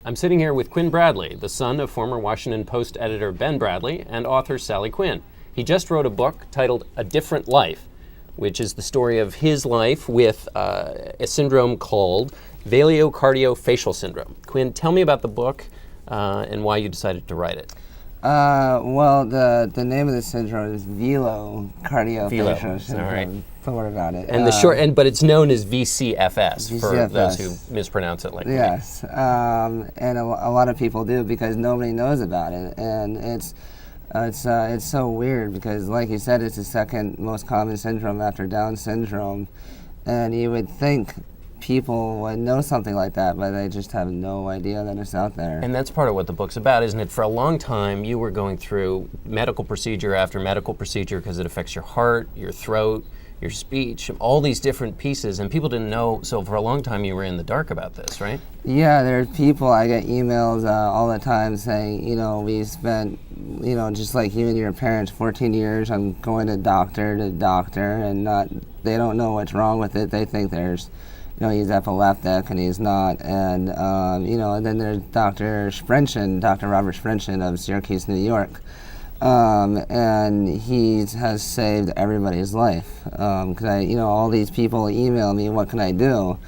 I'm sitting here with Quinn Bradlee, the son of former Washington Post editor Ben Bradlee and author Sally Quinn. He just wrote a book titled A Different Life, which is the story of his life with a syndrome called velo-cardio-facial syndrome. Quinn, tell me about the book and why you decided to write it. Well, the name of the syndrome is velo-cardio-facial syndrome. All right. Don't worry about it. And but it's known as VCFS, for those who mispronounce it like yes. me. And a lot of people do because nobody knows about it, and it's so weird because, like you said, it's the second most common syndrome after Down syndrome, and you would think people would know something like that, but they just have no idea that it's out there. And that's part of what the book's about, isn't it? For a long time, you were going through medical procedure after medical procedure because it affects your heart, your throat, your speech, all these different pieces, and people didn't know, so for a long time you were in the dark about this, right? Yeah, there's people, I get emails all the time saying, we spent, just like you and your parents, 14 years on going to doctor, and they don't know what's wrong with it. They think there's, he's epileptic and he's not, and then there's Dr. Robert Sprenchen of Syracuse, New York. And he has saved everybody's life. Because all these people email me, what can I do?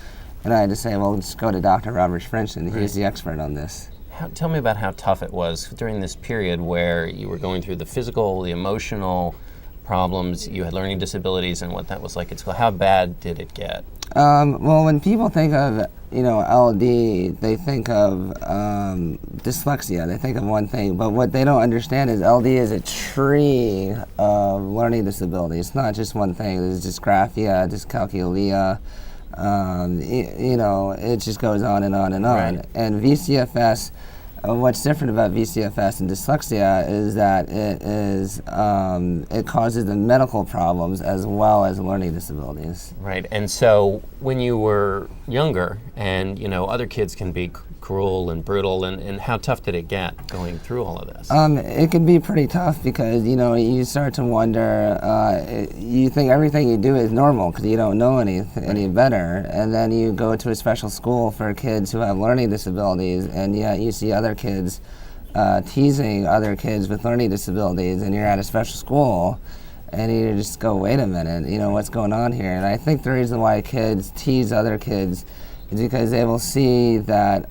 And I had to say, well, just go to Dr. Robert Sprenchen. He's the expert on this. Tell me about how tough it was during this period where you were going through the physical, the emotional problems, you had learning disabilities, and what that was like at school. How bad did it get? Well, when people think of, LD, they think of dyslexia. They think of one thing, but what they don't understand is LD is a tree of learning disabilities. It's not just one thing. There's dysgraphia, dyscalculia. It just goes on and on and on. Right. And VCFS. What's different about VCFS and dyslexia is that it causes the medical problems as well as learning disabilities. Right, and so when you were younger, and other kids can be cruel and brutal, and how tough did it get going through all of this? It can be pretty tough because you start to wonder. You think everything you do is normal because you don't know any better, and then you go to a special school for kids who have learning disabilities, and yet you see other kids teasing other kids with learning disabilities, and you're at a special school, and you just go, wait a minute, what's going on here? And I think the reason why kids tease other kids is because they will see that,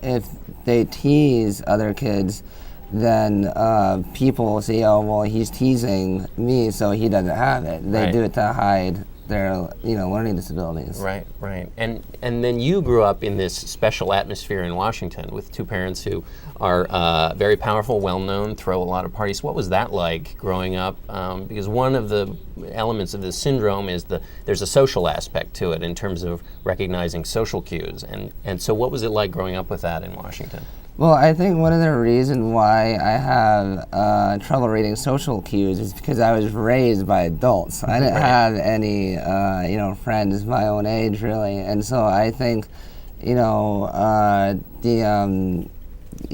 if they tease other kids, then people will say, oh, well, he's teasing me, so he doesn't have it. They do it to hide their, learning disabilities. Right. And then you grew up in this special atmosphere in Washington with two parents who are very powerful, well-known, throw a lot of parties. What was that like growing up? Because one of the elements of this syndrome is there's a social aspect to it in terms of recognizing social cues. And so what was it like growing up with that in Washington? Well, I think one of the reasons why I have trouble reading social cues is because I was raised by adults. I didn't have any, friends my own age, really. And so I think,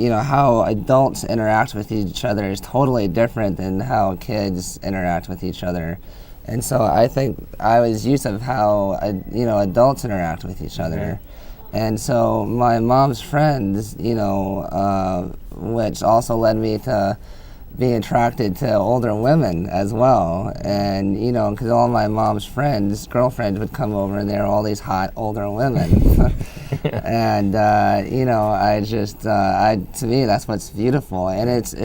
how adults interact with each other is totally different than how kids interact with each other. And so I think I was used to how, adults interact with each other. And so my mom's friends, which also led me to being attracted to older women as well. And, because all my mom's girlfriends would come over and they were all these hot older women. And, to me, that's what's beautiful. And it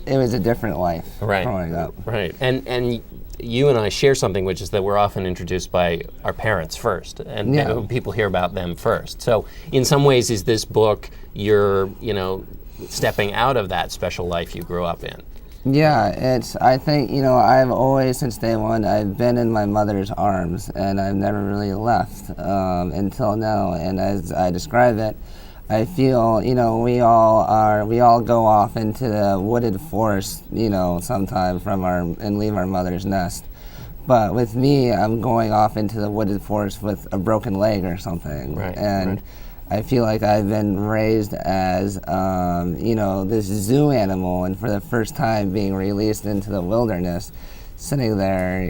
was a different life growing up. Right. And you and I share something, which is that we're often introduced by our parents first, and people hear about them first. So in some ways, is this book you're, stepping out of that special life you grew up in? Yeah, I think, I've always, since day one, I've been in my mother's arms, and I've never really left until now. And as I describe it, I feel, we all go off into the wooded forest, sometime and leave our mother's nest. But with me, I'm going off into the wooded forest with a broken leg or something. Right. I feel like I've been raised as, this zoo animal, and for the first time being released into the wilderness, sitting there,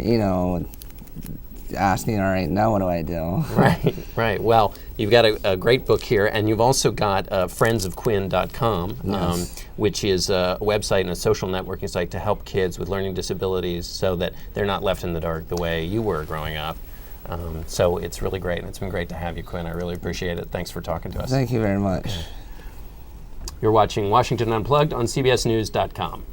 asking, all right, now what do I do? Right, right. Well, you've got a great book here, and you've also got friendsofquinn.com, Yes. which is a website and a social networking site to help kids with learning disabilities so that they're not left in the dark the way you were growing up. So it's really great, and it's been great to have you, Quinn. I really appreciate it. Thanks for talking to us. Thank you very much. You're watching Washington Unplugged on CBSNews.com.